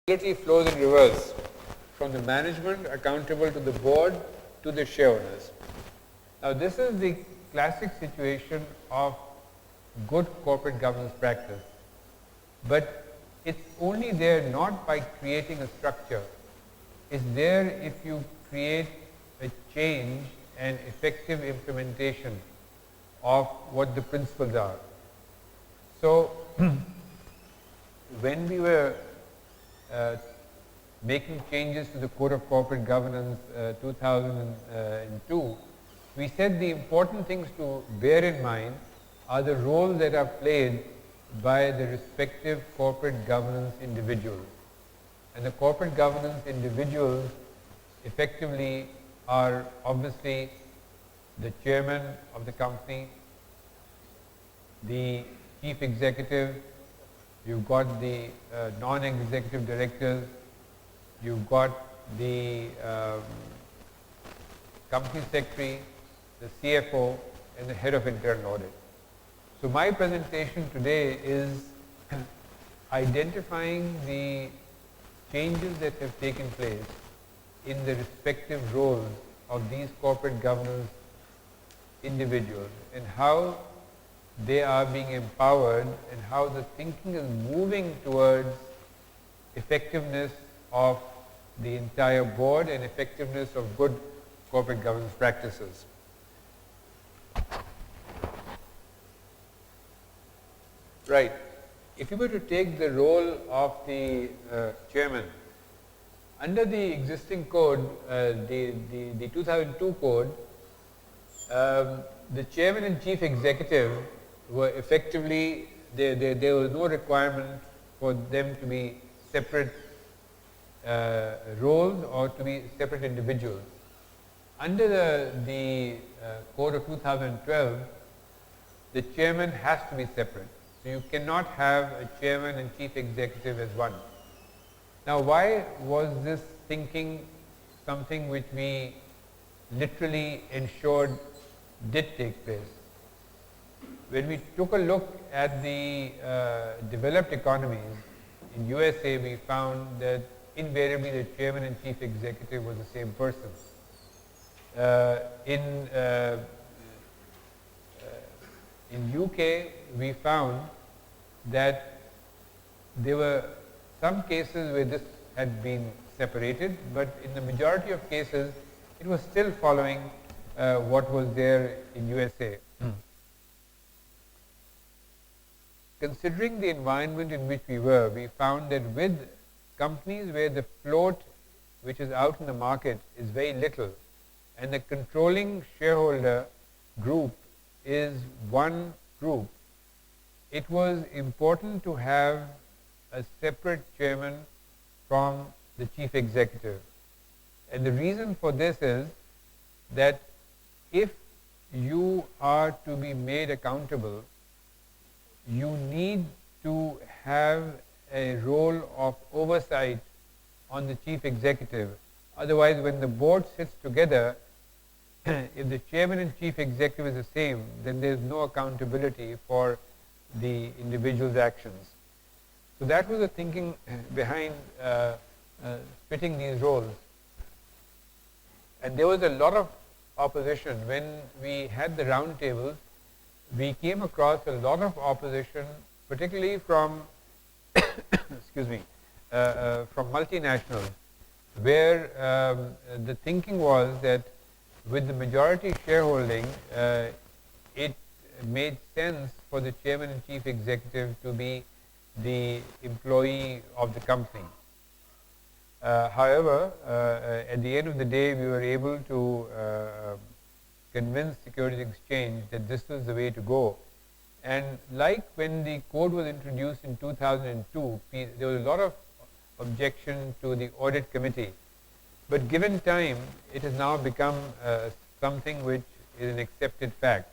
Liability flows in reverse from the management accountable to the board to the shareholders. Now, this is the classic situation of good corporate governance practice, but it's only there not by creating a structure. It's there if you create a change and effective implementation of what the principles are. So, when we were making changes to the Code of Corporate Governance 2002, we said the important things to bear in mind are the roles that are played by the respective corporate governance individuals. And the corporate governance individuals effectively are obviously the chairman of the company, the chief executive, you've got the non-executive directors, you've got the company secretary, the CFO, and the head of internal audit. So my presentation today is identifying the changes that have taken place in the respective roles of these corporate governance individuals and how they are being empowered and how the thinking is moving towards effectiveness of the entire board and effectiveness of good corporate governance practices. Right. If you were to take the role of the chairman, under the existing code, the 2002 code, the chairman and chief executive were effectively, there was no requirement for them to be separate roles or to be separate individuals. Under the code of 2012, the chairman has to be separate. So you cannot have a chairman and chief executive as one. Now, why was this thinking something which we literally ensured did take place? When we took a look at the developed economies, in USA we found that invariably the chairman and chief executive was the same person. In UK we found that there were some cases where this had been separated, but in the majority of cases it was still following what was there in USA. Considering the environment in which we were, we found that with companies where the float which is out in the market is very little and the controlling shareholder group is one group, it was important to have a separate chairman from the chief executive. And the reason for this is that if you are to be made accountable, you need to have a role of oversight on the chief executive. Otherwise, when the board sits together, if the chairman and chief executive is the same, then there is no accountability for the individual's actions. So that was the thinking behind splitting these roles. And there was a lot of opposition. When we had the round tables, we came across a lot of opposition, particularly from excuse me, from multinationals, where the thinking was that with the majority shareholding, it made sense for the chairman and chief executive to be the employee of the company. However, at the end of the day, we were able to convince Securities Exchange that this was the way to go. And like when the code was introduced in 2002, there was a lot of objection to the audit committee. But given time, it has now become something which is an accepted fact.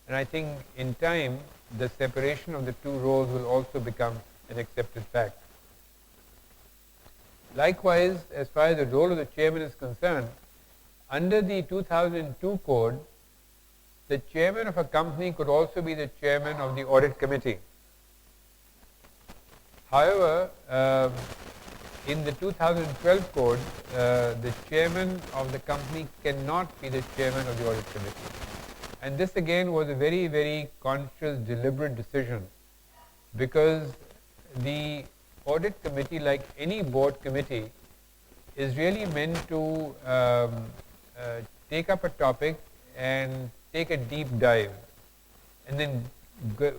And I think in time, the separation of the two roles will also become an accepted fact. Likewise, as far as the role of the chairman is concerned, under the 2002 code, the chairman of a company could also be the chairman of the audit committee. However, in the 2012 code, the chairman of the company cannot be the chairman of the audit committee. And this again was a very, very conscious, deliberate decision, because the audit committee, like any board committee, is really meant to take up a topic and take a deep dive and then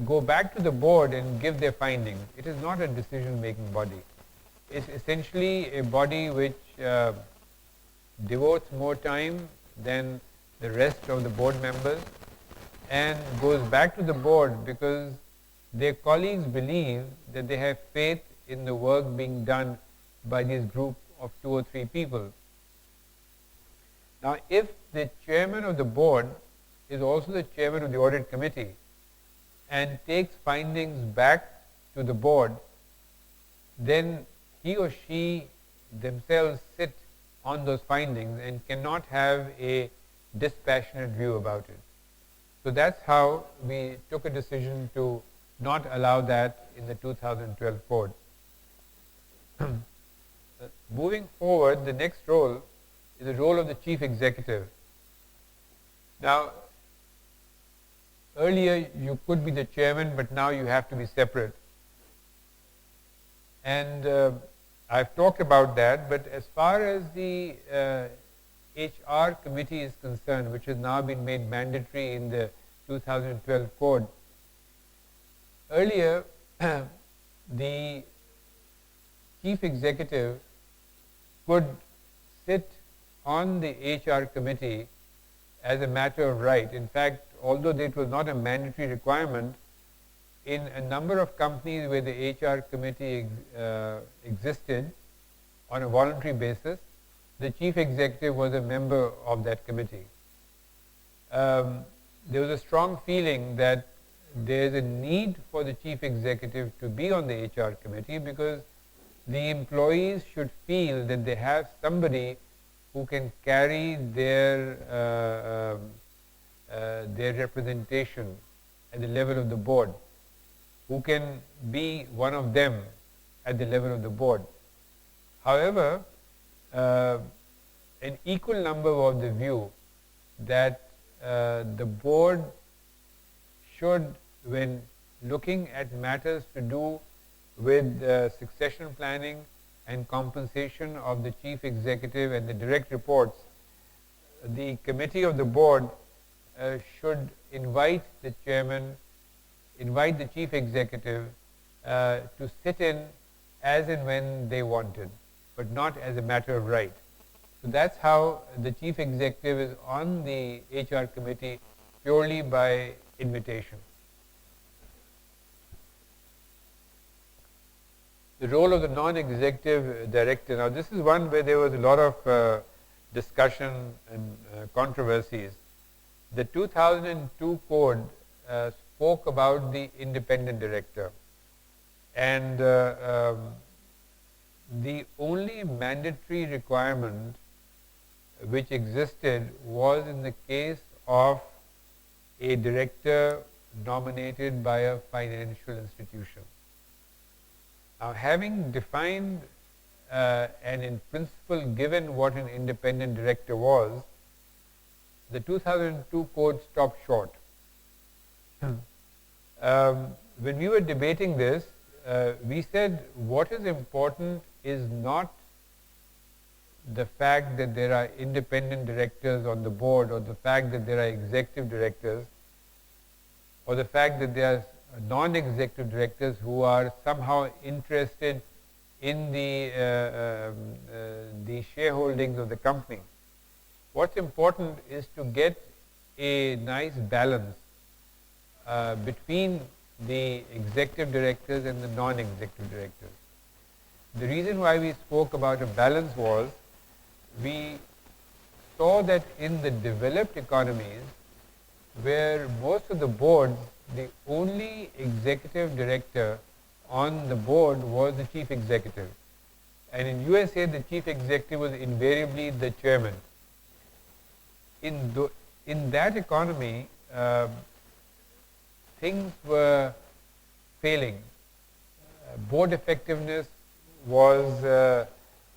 go back to the board and give their findings. It is not a decision-making body. It's essentially a body which devotes more time than the rest of the board members and goes back to the board because their colleagues believe that they have faith in the work being done by this group of 2 or 3 people. Now, if the chairman of the board is also the chairman of the audit committee and takes findings back to the board, then he or she themselves sit on those findings and cannot have a dispassionate view about it. So that's how we took a decision to not allow that in the 2012 code. Moving forward, the next role is the role of the chief executive. Now, earlier you could be the chairman, but now you have to be separate. And I've talked about that, but as far as the HR committee is concerned, which has now been made mandatory in the 2012 code, earlier the chief executive could sit on the HR committee as a matter of right. In fact, although it was not a mandatory requirement, in a number of companies where the HR committee existed on a voluntary basis, the chief executive was a member of that committee. There was a strong feeling that there is a need for the chief executive to be on the HR committee because the employees should feel that they have somebody who can carry their representation at the level of the board, who can be one of them at the level of the board. However, an equal number were of the view that the board should, when looking at matters to do with succession planning and compensation of the chief executive and the direct reports, the committee of the board should invite the chairman, invite the chief executive to sit in as and when they wanted, but not as a matter of right. So that's how the chief executive is on the HR committee purely by invitation. The role of the non-executive director. Now, this is one where there was a lot of discussion and controversies. The 2002 code spoke about the independent director, and the only mandatory requirement which existed was in the case of a director nominated by a financial institution. Now, having defined and in principle given what an independent director was, the 2002 code stopped short. When we were debating this, we said what is important is not the fact that there are independent directors on the board, or the fact that there are executive directors, or the fact that there are non-executive directors who are somehow interested in the shareholdings of the company. What's important is to get a nice balance between the executive directors and the non-executive directors. The reason why we spoke about a balance was we saw that in the developed economies, where most of the boards, the only executive director on the board was the chief executive. And in USA, the chief executive was invariably the chairman. In that economy, things were failing. Board effectiveness was